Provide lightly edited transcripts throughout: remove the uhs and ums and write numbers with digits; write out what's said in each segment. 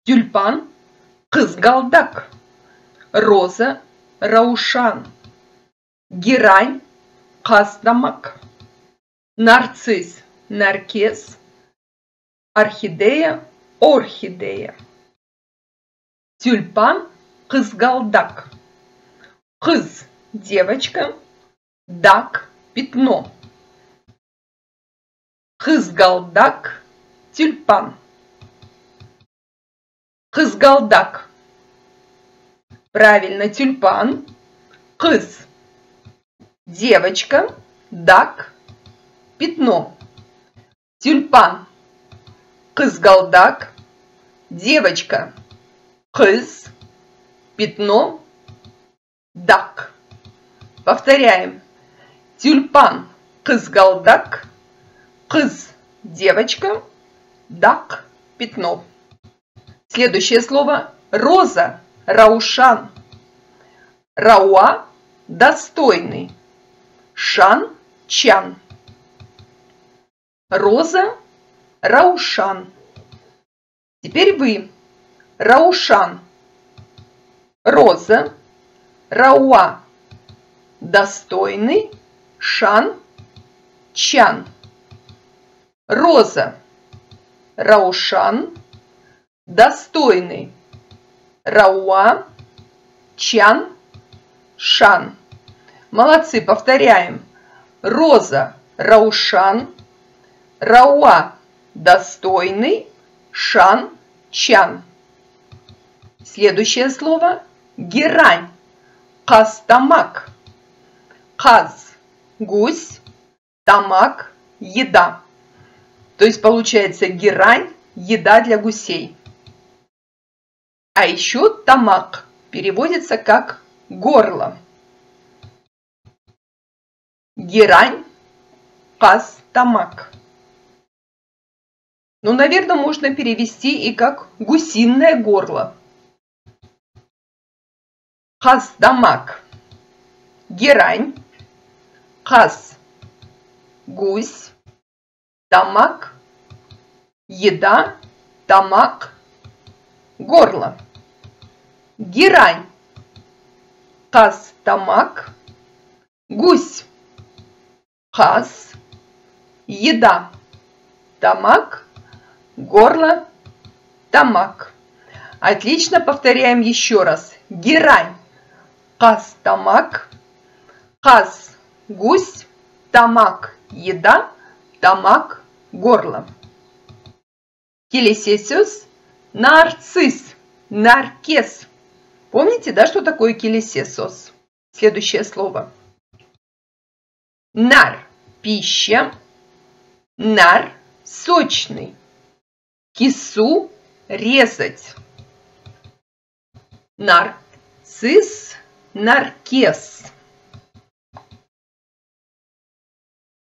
Тюльпан – кызгалдак, роза – раушан, герань – казтамак, нарцисс – наркес, орхидея – орхидея. Тюльпан – кызгалдак. Кыз – девочка, дак – пятно. Кызгалдак – тюльпан. Кызгалдак. Правильно, тюльпан. Кыз – девочка, дак – пятно. Тюльпан. Кызгалдак. Девочка. Кыз. Пятно. Дак. Повторяем. Тюльпан. Кызгалдак. Кыз. Девочка. Дак. Пятно. Следующее слово роза. Раушан. Рауа – достойный. Шан – чан. Роза, раушан. Теперь вы. Раушан. Роза. Рауа. Достойный. Шан. Чан. Роза. Раушан. Достойный. Рауа. Чан. Шан. Молодцы, повторяем. Роза. Раушан. Рауа. Достойный. Шан. Чан. Следующее слово герань. Казтамак. Каз – гусь, тамак – еда. То есть получается герань – еда для гусей. А еще тамак переводится как горло. Герань, каз, тамак. Ну, наверное, можно перевести и как гусиное горло. Казтамак. Герань. Каз. Гусь. Тамак. Еда. Тамак. Горло. Герань. Каз. Тамак. Гусь. Каз. Еда. Тамак. Горло. Тамак. Отлично, повторяем еще раз. Герань. Каз, тамак. Каз, гусь. Тамак, еда. Тамак, горло. Келесесос, нарцисс, наркес. Помните, да, что такое келесесос? Следующее слово. Нар – пища. Нар – сочный. Кису – резать. Нарцисс, наркес.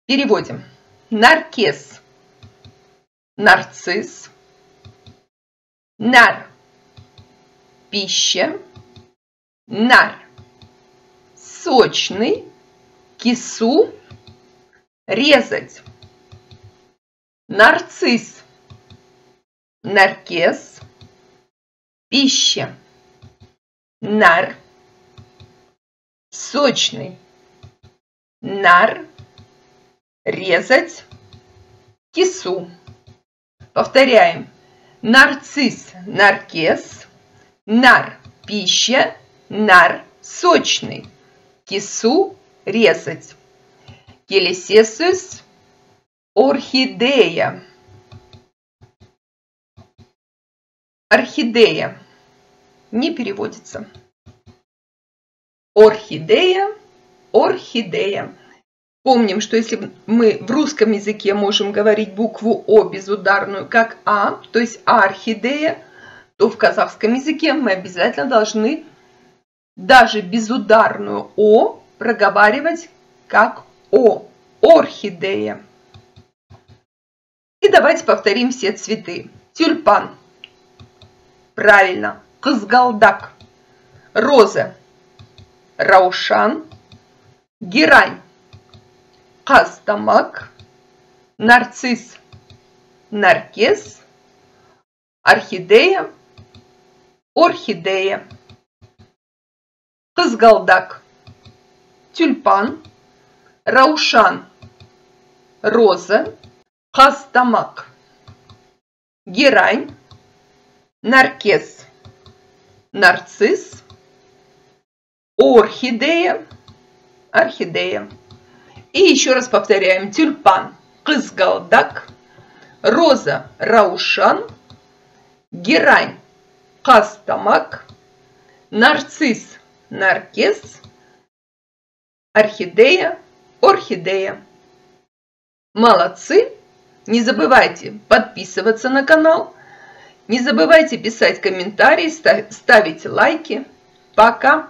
Переводим. Наркес. Нарцисс. Нар. Пища. Нар. Сочный. Кису. Резать. Нарцисс. Наркес. Пища. Нар. Сочный. Нар. Резать. Кису. Повторяем. Нарцисс, наркес. Нар. Пища. Нар. Сочный. Кису. Резать. Келесесус. Орхидея. Орхидея. Не переводится. Орхидея. Орхидея. Помним, что если мы в русском языке можем говорить букву О безударную как А, то есть орхидея, то в казахском языке мы обязательно должны даже безударную О проговаривать как О. Орхидея. И давайте повторим все цветы. Тюльпан. Правильно. Кызгалдак. Роза. Раушан. Герань. Казтамак. Нарцисс. Наркес. Орхидея. орхидея, кызгалдак, тюльпан, раушан, роза, хастамак, герань, наркес, нарцисс, орхидея, орхидея. И еще раз повторяем: тюльпан, кызгалдак, роза, раушан, герань, хастамак, нарцисс, наркес, орхидея, орхидея. Молодцы! Не забывайте подписываться на канал, не забывайте писать комментарии, ставить лайки. Пока!